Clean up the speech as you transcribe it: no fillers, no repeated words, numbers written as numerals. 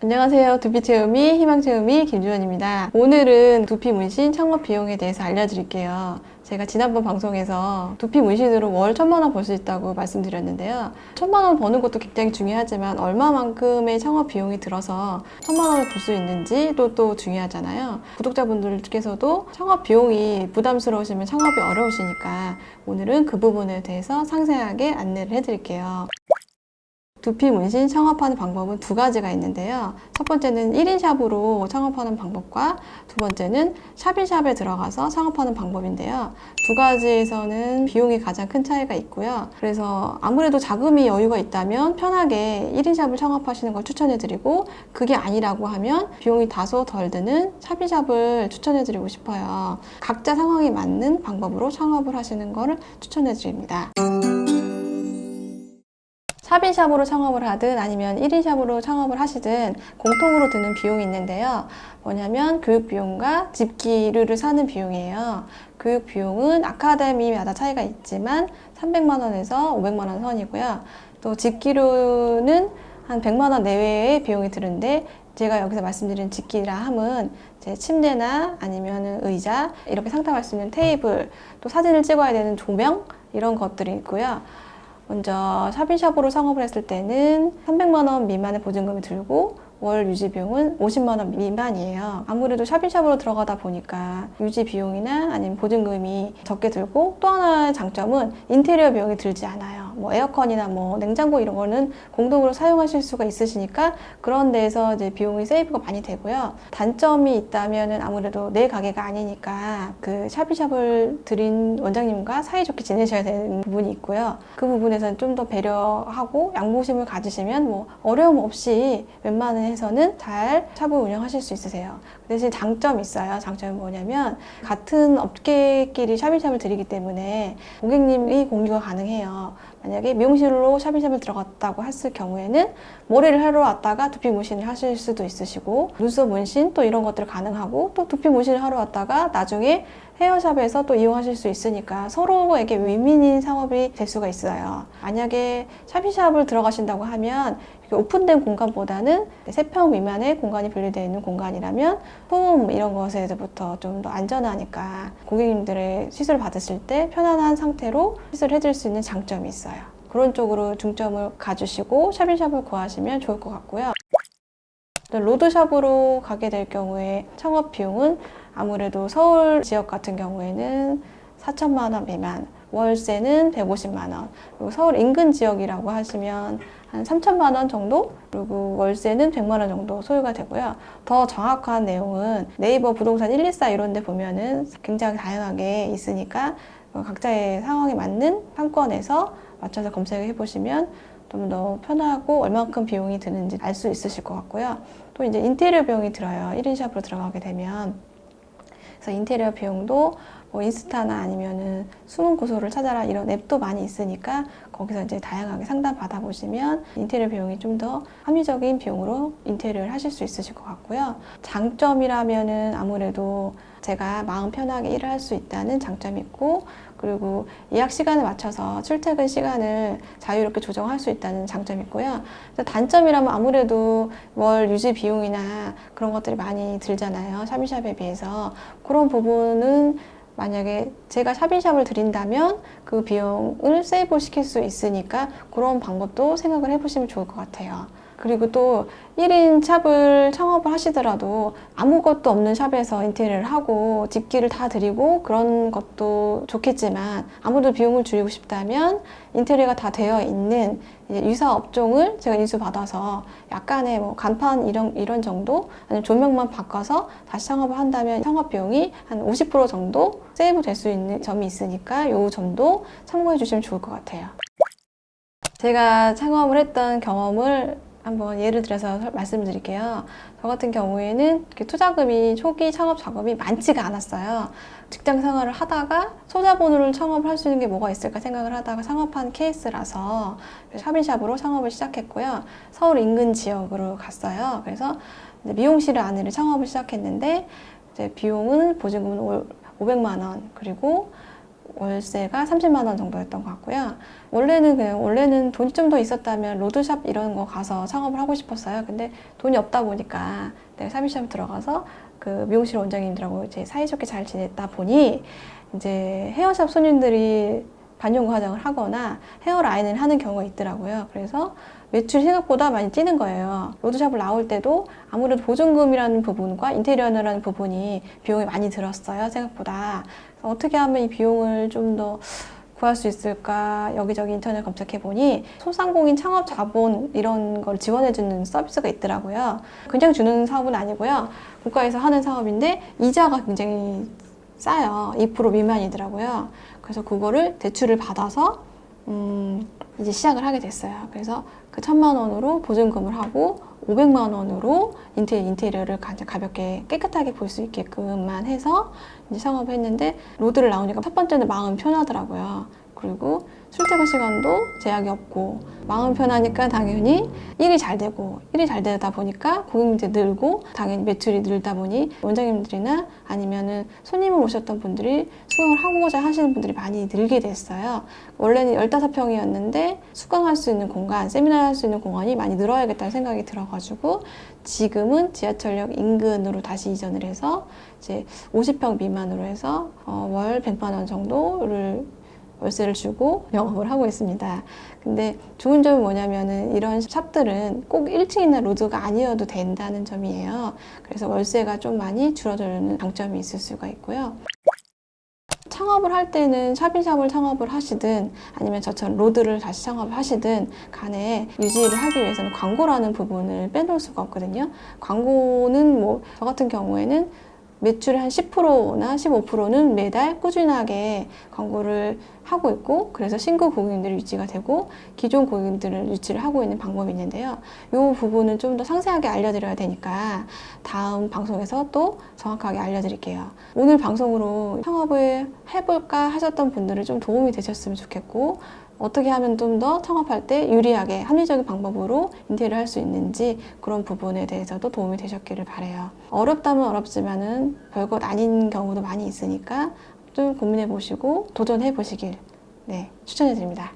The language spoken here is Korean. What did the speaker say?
안녕하세요. 두피체험이 희망체험이 김주원입니다. 오늘은 두피 문신 창업 비용에 대해서 알려드릴게요. 제가 지난번 방송에서 두피 문신으로 월 1,000만 원 벌 수 있다고 말씀드렸는데요. 1,000만 원 버는 것도 굉장히 중요하지만 얼마만큼의 창업 비용이 들어서 1,000만 원을 벌 수 있는지도 또 중요하잖아요. 구독자분들께서도 창업 비용이 부담스러우시면 창업이 어려우시니까 오늘은 그 부분에 대해서 상세하게 안내를 해드릴게요. 두피 문신 창업하는 방법은 두 가지가 있는데요. 첫 번째는 1인 샵으로 창업하는 방법과 두 번째는 샵인샵에 들어가서 창업하는 방법인데요. 두 가지에서는 비용이 가장 큰 차이가 있고요. 그래서 아무래도 자금이 여유가 있다면 편하게 1인 샵을 창업하시는 걸 추천해드리고, 그게 아니라고 하면 비용이 다소 덜 드는 샵인샵을 추천해드리고 싶어요. 각자 상황에 맞는 방법으로 창업을 하시는 걸 추천해드립니다. 샵인샵으로 창업을 하든 아니면 1인샵으로 창업을 하시든 공통으로 드는 비용이 있는데요. 뭐냐면 교육비용과 집기류를 사는 비용이에요. 교육비용은 아카데미마다 차이가 있지만 300만 원에서 500만 원 선이고요. 또 집기류는 한 100만 원 내외의 비용이 드는데, 제가 여기서 말씀드린 집기라 함은 제 침대나 아니면 의자, 이렇게 상담할 수 있는 테이블, 또 사진을 찍어야 되는 조명, 이런 것들이 있고요. 먼저 샵인샵으로 창업을 했을 때는 300만 원 미만의 보증금이 들고 월 유지 비용은 50만 원 미만이에요. 아무래도 샵인샵으로 들어가다 보니까 유지 비용이나 아니면 보증금이 적게 들고, 또 하나의 장점은 인테리어 비용이 들지 않아요. 뭐 에어컨이나 뭐 냉장고 이런 거는 공동으로 사용하실 수가 있으시니까 그런 데에서 이제 비용이 세이브가 많이 되고요. 단점이 있다면은 아무래도 내 가게가 아니니까 그 샵인샵을 들인 원장님과 사이좋게 지내셔야 되는 부분이 있고요. 그 부분에서는 좀 더 배려하고 양보심을 가지시면 뭐 어려움 없이 웬만해서는 잘 샵을 운영하실 수 있으세요. 대신 장점이 있어요. 장점이 뭐냐면 같은 업계끼리 샵인샵을 드리기 때문에 고객님이 공유가 가능해요. 만약에 미용실로 샵인샵을 들어갔다고 했을 경우에는 머리를 하러 왔다가 두피 문신을 하실 수도 있으시고, 눈썹 문신 또 이런 것들 가능하고, 또 두피 문신을 하러 왔다가 나중에 헤어샵에서 또 이용하실 수 있으니까 서로에게 윈윈인 사업이 될 수가 있어요. 만약에 샵인샵을 들어가신다고 하면 오픈된 공간보다는 3평 미만의 공간이 분리되어 있는 공간이라면 소음 이런 것에서부터 좀 더 안전하니까 고객님들의 시술을 받으실 때 편안한 상태로 시술을 해줄 수 있는 장점이 있어요. 그런 쪽으로 중점을 가주시고 샵인샵을 구하시면 좋을 것 같고요. 로드샵으로 가게 될 경우에 창업 비용은 아무래도 서울 지역 같은 경우에는 4천만 원 미만, 월세는 150만 원, 그리고 서울 인근 지역이라고 하시면 한 3천만 원 정도, 그리고 월세는 100만 원 정도 소요가 되고요. 더 정확한 내용은 네이버 부동산 124 이런 데 보면은 굉장히 다양하게 있으니까 각자의 상황에 맞는 상권에서 맞춰서 검색해 보시면 좀 더 편하고 얼마큼 비용이 드는지 알 수 있으실 것 같고요. 또 이제 인테리어 비용이 들어요. 1인 샵으로 들어가게 되면. 그래서 인테리어 비용도 뭐 인스타나 아니면은 숨은 고소를 찾아라 이런 앱도 많이 있으니까 거기서 이제 다양하게 상담 받아보시면 인테리어 비용이 좀 더 합리적인 비용으로 인테리어를 하실 수 있으실 것 같고요. 장점이라면은 아무래도 제가 마음 편하게 일을 할 수 있다는 장점이 있고, 그리고 예약 시간에 맞춰서 출퇴근 시간을 자유롭게 조정할 수 있다는 장점이 있고요. 단점이라면 아무래도 월 유지 비용이나 그런 것들이 많이 들잖아요. 샵인샵에 비해서. 그런 부분은 만약에 제가 샵인샵을 드린다면 그 비용을 세이브 시킬 수 있으니까 그런 방법도 생각을 해보시면 좋을 것 같아요. 그리고 또 1인 샵을 창업을 하시더라도 아무것도 없는 샵에서 인테리어를 하고 집기를 다 드리고 그런 것도 좋겠지만, 아무도 비용을 줄이고 싶다면 인테리어가 다 되어 있는 유사 업종을 제가 인수받아서 약간의 뭐 간판 이런 정도, 아니면 조명만 바꿔서 다시 창업을 한다면 창업 비용이 한 50% 정도 세이브 될 수 있는 점이 있으니까 이 점도 참고해 주시면 좋을 것 같아요. 제가 창업을 했던 경험을 한번 예를 들어서 말씀드릴게요. 저 같은 경우에는 투자금이 초기 창업 자금이 많지가 않았어요. 직장 생활을 하다가 소자본으로 창업을 할 수 있는 게 뭐가 있을까 생각을 하다가 창업한 케이스라서 샵인샵으로 창업을 시작했고요. 서울 인근 지역으로 갔어요. 그래서 미용실 안에 창업을 시작했는데 이제 비용은 보증금은 500만 원, 그리고 월세가 30만 원 정도였던 것 같고요. 원래는 돈이 좀 더 있었다면 로드샵 이런 거 가서 창업을 하고 싶었어요. 근데 돈이 없다 보니까 내가 사비샵 들어가서 그 미용실 원장님들하고 이제 사이좋게 잘 지냈다 보니 이제 헤어샵 손님들이 반영구 화장을 하거나 헤어라인을 하는 경우가 있더라고요. 그래서 매출이 생각보다 많이 뛰는 거예요. 로드샵을 나올 때도 아무래도 보증금이라는 부분과 인테리어라는 부분이 비용이 많이 들었어요, 생각보다. 그래서 어떻게 하면 이 비용을 좀 더 구할 수 있을까 여기저기 인터넷 검색해 보니 소상공인 창업 자본 이런 걸 지원해 주는 서비스가 있더라고요. 그냥 주는 사업은 아니고요. 국가에서 하는 사업인데 이자가 굉장히 싸요. 2% 미만이더라고요. 그래서 그거를 대출을 받아서 이제 시작을 하게 됐어요. 그래서 그 1,000만 원으로 보증금을 하고 500만 원으로 인테리어를 가볍게 깨끗하게 볼 수 있게끔만 해서 이제 창업을 했는데 로드를 나오니까 첫 번째는 마음 편하더라고요. 그리고 출퇴근 시간도 제약이 없고 마음 편하니까 당연히 일이 잘 되다 보니까 고객님들이 늘고 당연히 매출이 늘다 보니 원장님들이나 아니면은 손님을 오셨던 분들이 수강을 하고자 하시는 분들이 많이 늘게 됐어요. 원래는 15평이었는데 수강할 수 있는 공간, 세미나 할 수 있는 공간이 많이 늘어야겠다는 생각이 들어가지고 지금은 지하철역 인근으로 다시 이전을 해서 이제 50평 미만으로 해서 월 100만 원 정도를 월세를 주고 영업을 하고 있습니다. 근데 좋은 점이 뭐냐면은 이런 샵들은 꼭 1층이나 로드가 아니어도 된다는 점이에요. 그래서 월세가 좀 많이 줄어드는 장점이 있을 수가 있고요. 창업을 할 때는 샵인샵을 창업을 하시든 아니면 저처럼 로드를 다시 창업을 하시든 간에 유지를 하기 위해서는 광고라는 부분을 빼놓을 수가 없거든요. 광고는 뭐 저 같은 경우에는 매출의 한 10%나 15%는 매달 꾸준하게 광고를 하고 있고 그래서 신규 고객님들이 유치가 되고 기존 고객님들을 유치를 하고 있는 방법이 있는데요. 이 부분은 좀 더 상세하게 알려드려야 되니까 다음 방송에서 또 정확하게 알려드릴게요. 오늘 방송으로 창업을 해볼까 하셨던 분들은 좀 도움이 되셨으면 좋겠고 어떻게 하면 좀 더 창업할 때 유리하게 합리적인 방법으로 인테리어를 할 수 있는지 그런 부분에 대해서도 도움이 되셨기를 바라요. 어렵다면 어렵지만은 별것 아닌 경우도 많이 있으니까 좀 고민해 보시고 도전해 보시길 추천해 드립니다.